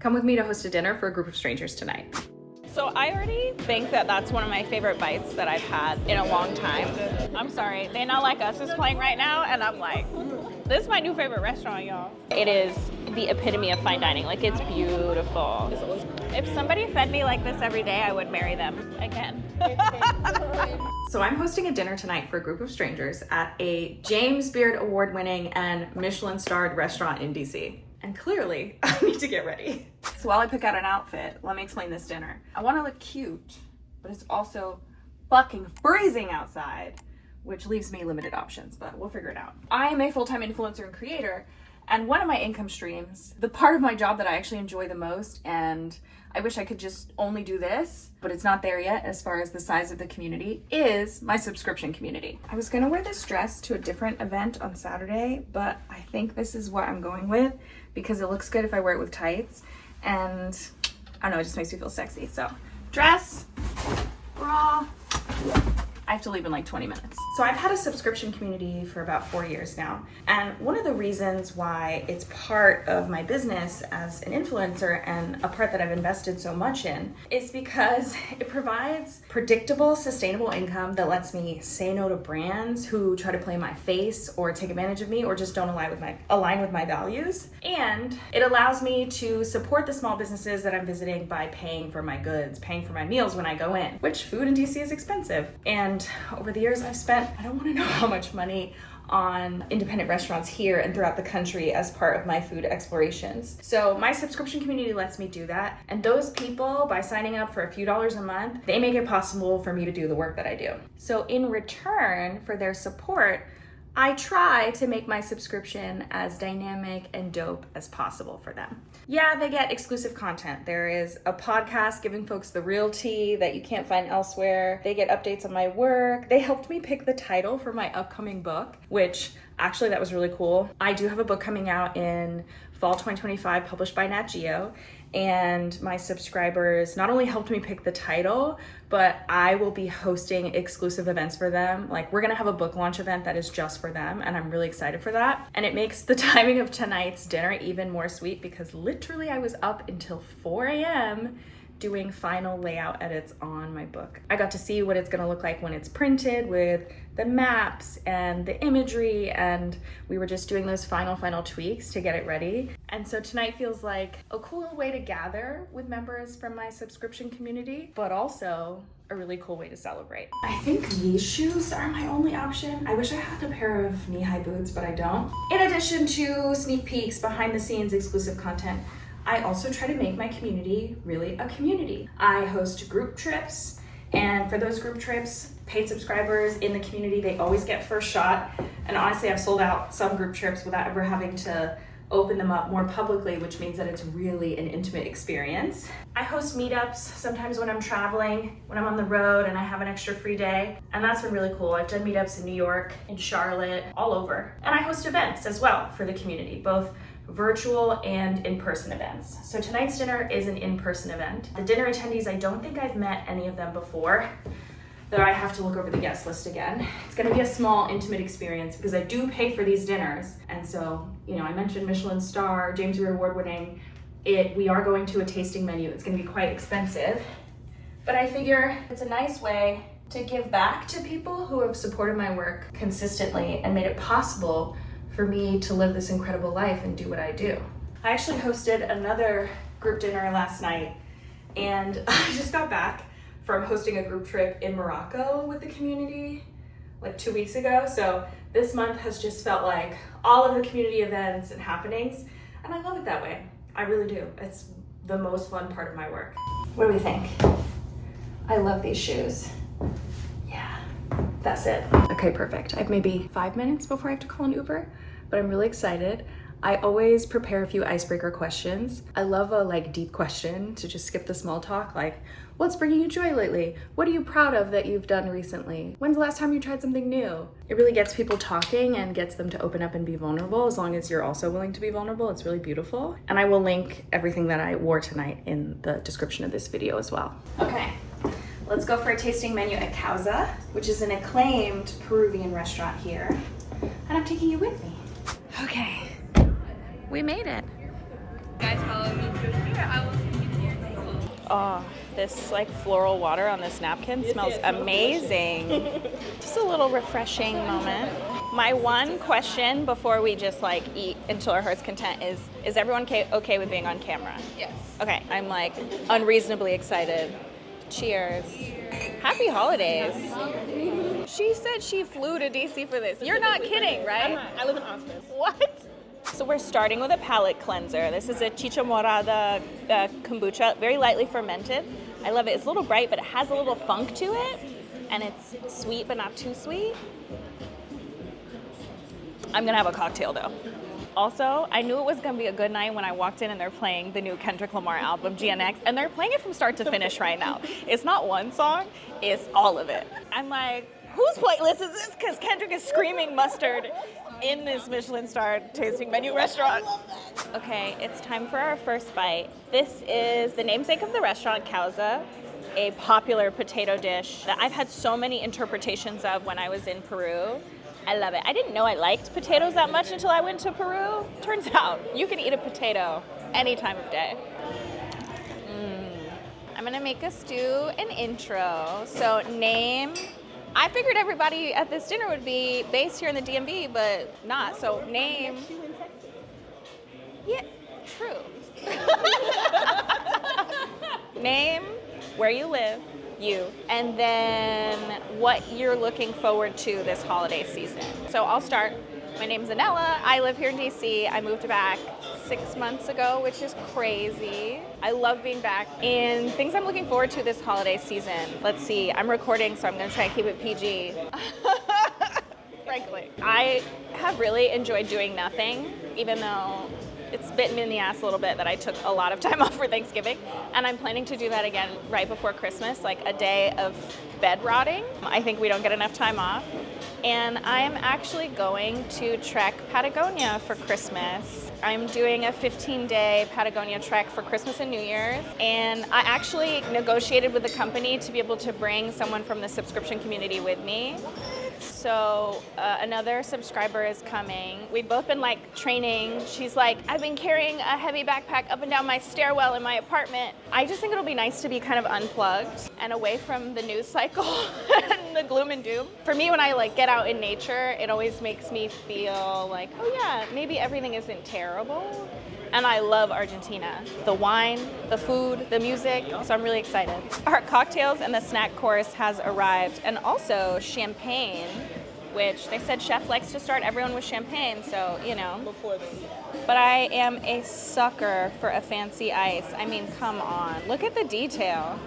Come with me to host a dinner for a group of strangers tonight. So I already think that that's one of my favorite bites that I've had in a long time. I'm sorry, They Not Like Us is playing right now, and I'm like, this is my new favorite restaurant, y'all. It is the epitome of fine dining. Like, it's beautiful. If somebody fed me like this every day, I would marry them again. So I'm hosting a dinner tonight for a group of strangers at a James Beard award-winning and Michelin-starred restaurant in DC. And clearly, I need to get ready. So while I pick out an outfit, let me explain this dinner. I want to look cute, but it's also fucking freezing outside, which leaves me limited options, but we'll figure it out. I am a full-time influencer and creator, and one of my income streams, the part of my job that I actually enjoy the most, and I wish I could just only do this, but it's not there yet as far as the size of the community, is my subscription community. I was gonna wear this dress to a different event on Saturday, but I think this is what I'm going with because it looks good if I wear it with tights, and I don't know, it just makes me feel sexy. So, dress, bra, I have to leave in like 20 minutes. So I've had a subscription community for about 4 years now. And one of the reasons why it's part of my business as an influencer and a part that I've invested so much in is because it provides predictable, sustainable income that lets me say no to brands who try to play my face or take advantage of me or just don't align with my values. And it allows me to support the small businesses that I'm visiting by paying for my goods, paying for my meals when I go in, which food in DC is expensive. And over the years I've spent, I don't want to know how much money on independent restaurants here and throughout the country as part of my food explorations. So my subscription community lets me do that. And those people, by signing up for a few dollars a month, they make it possible for me to do the work that I do. So in return for their support, I try to make my subscription as dynamic and dope as possible for them. Yeah, they get exclusive content. There is a podcast giving folks the real tea that you can't find elsewhere. They get updates on my work. They helped me pick the title for my upcoming book, which actually that was really cool. I do have a book coming out in fall 2025 published by Nat Geo, and my subscribers not only helped me pick the title, but I will be hosting exclusive events for them. Like, we're gonna have a book launch event that is just for them, and I'm really excited for that. And it makes the timing of tonight's dinner even more sweet because literally I was up until 4 a.m. doing final layout edits on my book. I got to see what it's gonna look like when it's printed with the maps and the imagery, and we were just doing those final tweaks to get it ready. And so tonight feels like a cool way to gather with members from my subscription community, but also a really cool way to celebrate. I think these shoes are my only option. I wish I had a pair of knee-high boots, but I don't. In addition to sneak peeks, behind the scenes exclusive content, I also try to make my community really a community. I host group trips, and for those group trips, paid subscribers in the community, they always get first shot. And honestly, I've sold out some group trips without ever having to open them up more publicly, which means that it's really an intimate experience. I host meetups sometimes when I'm traveling, when I'm on the road and I have an extra free day, and that's been really cool. I've done meetups in New York, in Charlotte, all over. And I host events as well for the community, both virtual and in-person events. So tonight's dinner is an in-person event. The dinner attendees, I don't think I've met any of them before, though I have to look over the guest list again. It's gonna be a small, intimate experience because I do pay for these dinners. And so, you know, I mentioned Michelin star, James Beard award winning. We are going to a tasting menu. It's gonna be quite expensive, but I figure it's a nice way to give back to people who have supported my work consistently and made it possible for me to live this incredible life and do what I do. I actually hosted another group dinner last night, and I just got back from hosting a group trip in Morocco with the community like 2 weeks ago. So this month has just felt like all of the community events and happenings, and I love it that way. I really do. It's the most fun part of my work. What do we think? I love these shoes. Yeah, that's it. Okay, perfect. I have maybe 5 minutes before I have to call an Uber, but I'm really excited. I always prepare a few icebreaker questions. I love a deep question to just skip the small talk, like, what's bringing you joy lately? What are you proud of that you've done recently? When's the last time you tried something new? It really gets people talking and gets them to open up and be vulnerable, as long as you're also willing to be vulnerable. It's really beautiful. And I will link everything that I wore tonight in the description of this video as well. Okay, let's go for a tasting menu at Causa, which is an acclaimed Peruvian restaurant here. And I'm taking you with me. Okay, we made it. Guys, follow me through here. Oh, this like floral water on this napkin smells amazing. Just a little refreshing moment. My one question before we just like eat until our heart's content is everyone okay with being on camera? Yes. Okay, I'm like unreasonably excited. Cheers. Happy holidays. She said she flew to DC for this. You're not kidding, right? I live in Austin. What? So we're starting with a palate cleanser. This is a chicha morada kombucha, very lightly fermented. I love it. It's a little bright, but it has a little funk to it. And it's sweet, but not too sweet. I'm gonna have a cocktail though. Also, I knew it was gonna be a good night when I walked in and they're playing the new Kendrick Lamar album, GNX, and they're playing it from start to finish right now. It's not one song, it's all of it. I'm like, whose playlist is this? Because Kendrick is screaming mustard in this Michelin-starred tasting menu restaurant. Okay, it's time for our first bite. This is the namesake of the restaurant, Causa, a popular potato dish that I've had so many interpretations of when I was in Peru. I love it. I didn't know I liked potatoes that much until I went to Peru. Turns out you can eat a potato any time of day. I'm gonna make us do an intro. So name, I figured everybody at this dinner would be based here in the DMV, but not. So name. Yeah, true. Name, where you live, you, and then what you're looking forward to this holiday season. So I'll start. My name's Anella. I live here in DC. I moved back 6 months ago, which is crazy. I love being back. And things I'm looking forward to this holiday season. Let's see, I'm recording, so I'm gonna try and keep it PG. Frankly. I have really enjoyed doing nothing, even though it's bitten me in the ass a little bit that I took a lot of time off for Thanksgiving. And I'm planning to do that again right before Christmas, like a day of bed rotting. I think we don't get enough time off. And I'm actually going to trek Patagonia for Christmas. I'm doing a 15-day Patagonia trek for Christmas and New Year's. And I actually negotiated with the company to be able to bring someone from the subscription community with me. So another subscriber is coming. We've both been like training. She's like, I've been carrying a heavy backpack up and down my stairwell in my apartment. I just think it'll be nice to be kind of unplugged and away from the news cycle and the gloom and doom. For me, when I like get out in nature, it always makes me feel like, oh yeah, maybe everything isn't terrible. And I love Argentina. The wine, the food, the music, so I'm really excited. Our cocktails and the snack course has arrived, and also champagne, which they said chef likes to start everyone with champagne, so, you know. Before they eat. But I am a sucker for a fancy ice. I mean, come on, look at the detail.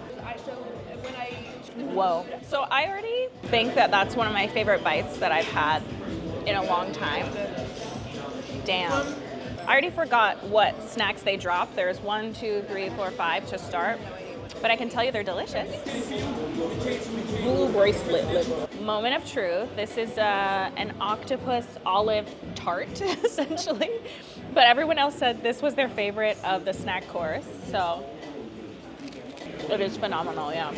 Whoa. So I already think that that's one of my favorite bites that I've had in a long time. Damn. I already forgot what snacks they drop. There's 1, 2, 3, 4, 5 to start, but I can tell you they're delicious. Blue bracelet liver. Moment of truth. This is an octopus olive tart, essentially. But everyone else said this was their favorite of the snack course, so it is phenomenal, yeah.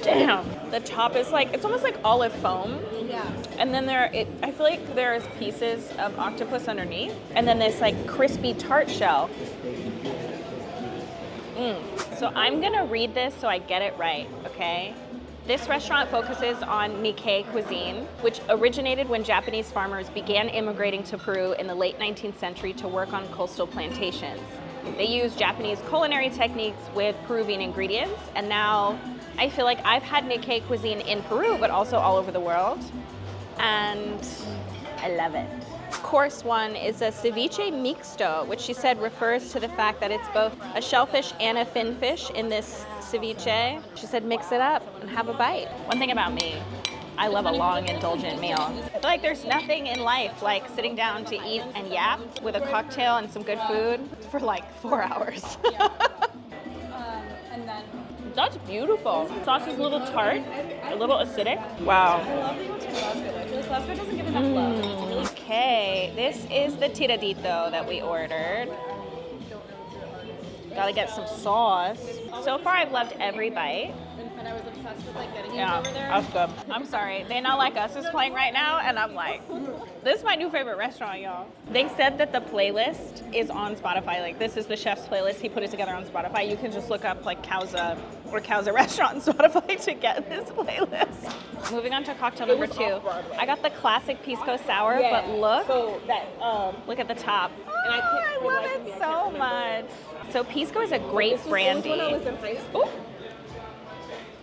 Damn. The top is like, it's almost like olive foam. Yeah. And then I feel like there's pieces of octopus underneath. And then this like crispy tart shell. So I'm gonna read this so I get it right, okay? This restaurant focuses on Nikkei cuisine, which originated when Japanese farmers began immigrating to Peru in the late 19th century to work on coastal plantations. They use Japanese culinary techniques with Peruvian ingredients, and now I feel like I've had Nikkei cuisine in Peru, but also all over the world, and I love it. Course 1 is a ceviche mixto, which she said refers to the fact that it's both a shellfish and a finfish in this ceviche. She said mix it up and have a bite. One thing about me, I love a long, indulgent meal. I feel like there's nothing in life like sitting down to eat and yap with a cocktail and some good food for like 4 hours. And then That's beautiful. Sauce is a little tart, a little acidic. Wow. I love that you went to Tabasco. Tabasco doesn't give enough love. Okay, this is the tiradito that we ordered. Gotta get some sauce. So far, I've loved every bite. and I was obsessed with like getting Yeah, these over there. that's good. I'm sorry. They Not Like Us is playing right now, and I'm like, this is my new favorite restaurant, y'all. They said that the playlist is on Spotify. Like, this is the chef's playlist. He put it together on Spotify. You can just look up like Causa or Causa Restaurant on Spotify to get this playlist. Moving on to cocktail number 2. I got the classic Pisco Sour, but look, So that look at the top. and I can't I for the love life of me, it I so can't remember. much. So Pisco is a great This was brandy. when I was in high school. Ooh.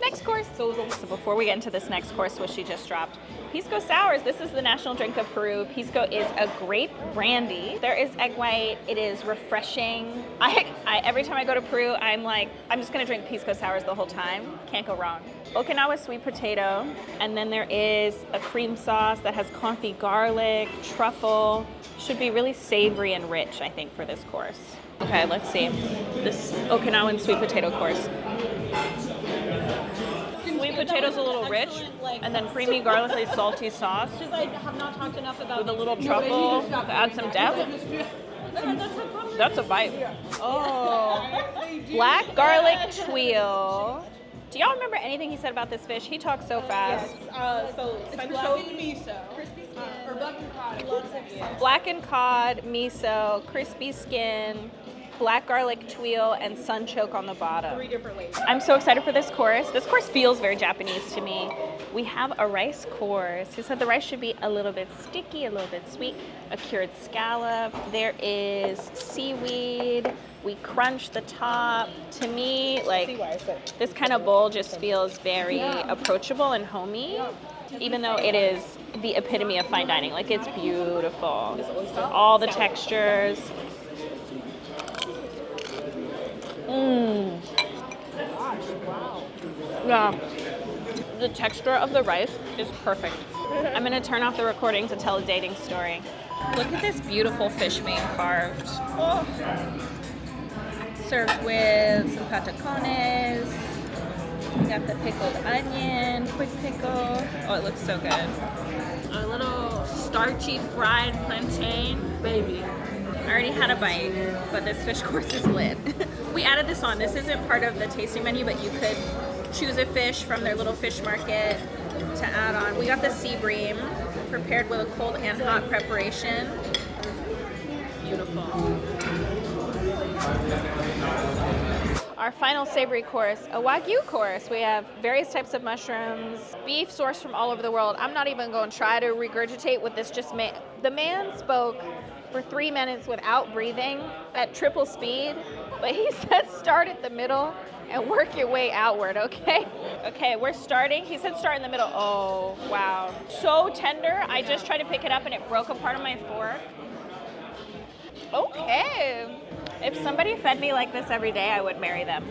Next course. So before we get into this next course, which she just dropped, Pisco Sours. This is the national drink of Peru. Pisco is a grape brandy. There is egg white. It is refreshing. I every time I go to Peru, I'm like, I'm just gonna drink Pisco Sours the whole time. Can't go wrong. Okinawa sweet potato, and then there is a cream sauce that has confit garlic, truffle. Should be really savory and rich, I think, for this course. Okay, let's see. This Okinawan sweet potato course. Sweet potato's a little rich, and then creamy, garlicky, salty sauce Just I have not talked enough about with a little truffle to add some depth. That's a bite. Oh. Black garlic tuile. Do y'all remember anything he said about this fish? He talks so fast. So it's blackened miso, crispy skin, or blackened cod. Lots of Blackened cod, miso, crispy skin, black garlic tuile, and sunchoke on the bottom. 3 different ways. I'm so excited for this course. This course feels very Japanese to me. We have a rice course. He said the rice should be a little bit sticky, a little bit sweet, a cured scallop. There is seaweed. We crunch the top. To me, like, this kind of bowl just feels very approachable and homey, even though it is the epitome of fine dining. Like, it's beautiful. All the textures. Yeah. The texture of the rice is perfect. I'm gonna turn off the recording to tell a dating story. Look at this beautiful fish being carved. Oh. Served with some patacones. We got the pickled onion, quick pickle. Oh, it looks so good. A little starchy fried plantain. Baby. I already had a bite, but this fish course is lit. We added this on. This isn't part of the tasting menu, but you could choose a fish from their little fish market to add on. We got the sea bream prepared with a cold and hot preparation. Beautiful. Our final savory course, a Wagyu course. We have various types of mushrooms, beef sourced from all over the world. I'm not even going to try to regurgitate what this just made. The man spoke for 3 minutes without breathing at triple speed, but he said start at the middle and work your way outward, okay? Okay, we're starting. He said start in the middle. Oh, wow. So tender. I just tried to pick it up and it broke apart on my fork. Okay. If somebody fed me like this every day, I would marry them.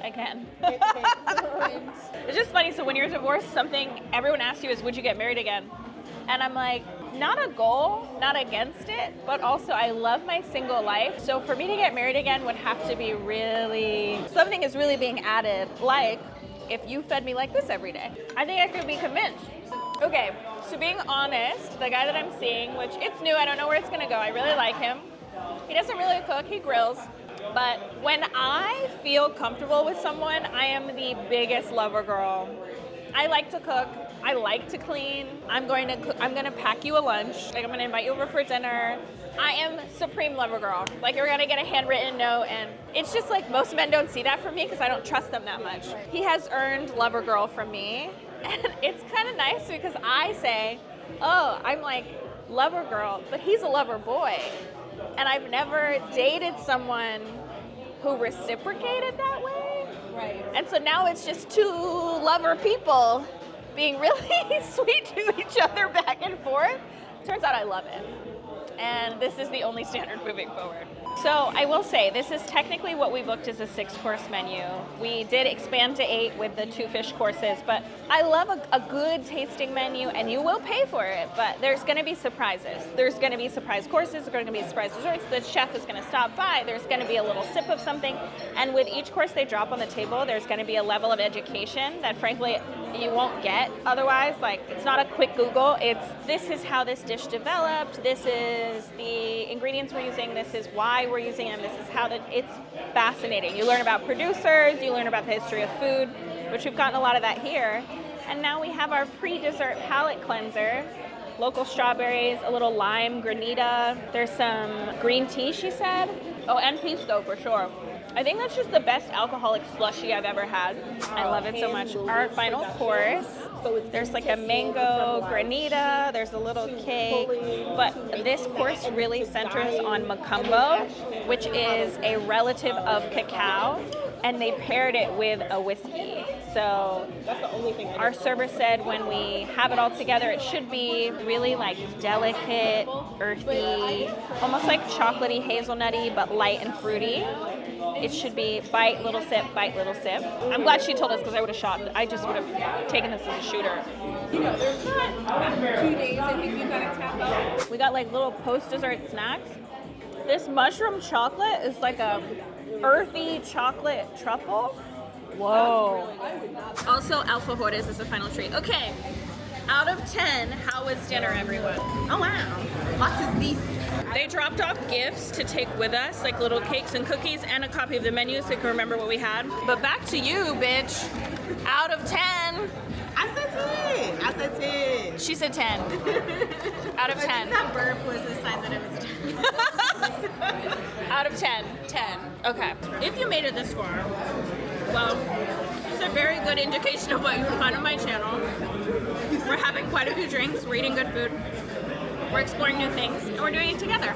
Again. It's just funny. So when you're divorced, something everyone asks you is, would you get married again? And I'm like, not a goal, not against it, but also I love my single life. So for me to get married again would have to be really, something is really being added. Like, if you fed me like this every day, I think I could be convinced. Okay, so being honest, the guy that I'm seeing, which it's new, I don't know where it's gonna go. I really like him. He doesn't really cook, he grills. But when I feel comfortable with someone, I am the biggest lover girl. I like to cook. I like to clean. I'm going to pack you a lunch. Like, I'm going to invite you over for dinner. I am supreme lover girl. Like, you're going to get a handwritten note, and it's just like most men don't see that from me because I don't trust them that much. He has earned lover girl from me, and it's kind of nice because I say, oh, I'm like lover girl, but he's a lover boy. And I've never dated someone who reciprocated that way. Right. And so now it's just 2 lover people being really sweet to each other back and forth. Turns out I love it. And this is the only standard moving forward. So I will say, this is technically what we booked as a 6-course menu. We did expand to 8 with the 2 fish courses, but I love a good tasting menu, and you will pay for it, but there's gonna be surprises. There's gonna be surprise courses, there's gonna be surprise desserts, the chef is gonna stop by, there's gonna be a little sip of something, and with each course they drop on the table, there's gonna be a level of education that frankly you won't get otherwise. Like, it's not a quick Google, it's this is how this dish developed, this is the ingredients we're using, this is why why we're using them. This is how it's fascinating. You learn about producers, you learn about the history of food, which we've gotten a lot of that here. And now we have our pre-dessert palate cleanser. Local strawberries, a little lime granita. There's some green tea, she said. Oh, and pisco for sure. I think that's just the best alcoholic slushy I've ever had. I love it so much. Our final course, there's like a mango granita, there's a little cake, but this course really centers on macumbo, which is a relative of cacao, and they paired it with a whiskey. So our server said when we have it all together, it should be really like delicate, earthy, almost like chocolatey, hazelnutty, but light and fruity. It should be bite, little sip, bite, little sip. I'm glad she told us because I would have shot. I just would have taken this as a shooter. You know, there's not 2 days I think you gotta tap out. We got like little post-dessert snacks. This mushroom chocolate is like a earthy chocolate truffle. Whoa. Also, alfajores is the final treat. Okay, out of 10, how was dinner, everyone? Oh wow, lots of these. They dropped off gifts to take with us, like little cakes and cookies and a copy of the menu so you can remember what we had. But back to you, bitch. Out of 10. I said 10. I said 10. She said 10. Out of 10. That burp was a sign that it was a 10. Out of 10. 10. Okay. If you made it this far, well, it's a very good indication of what you can find on my channel. We're having quite a few drinks, we're eating good food, we're exploring new things, and we're doing it together.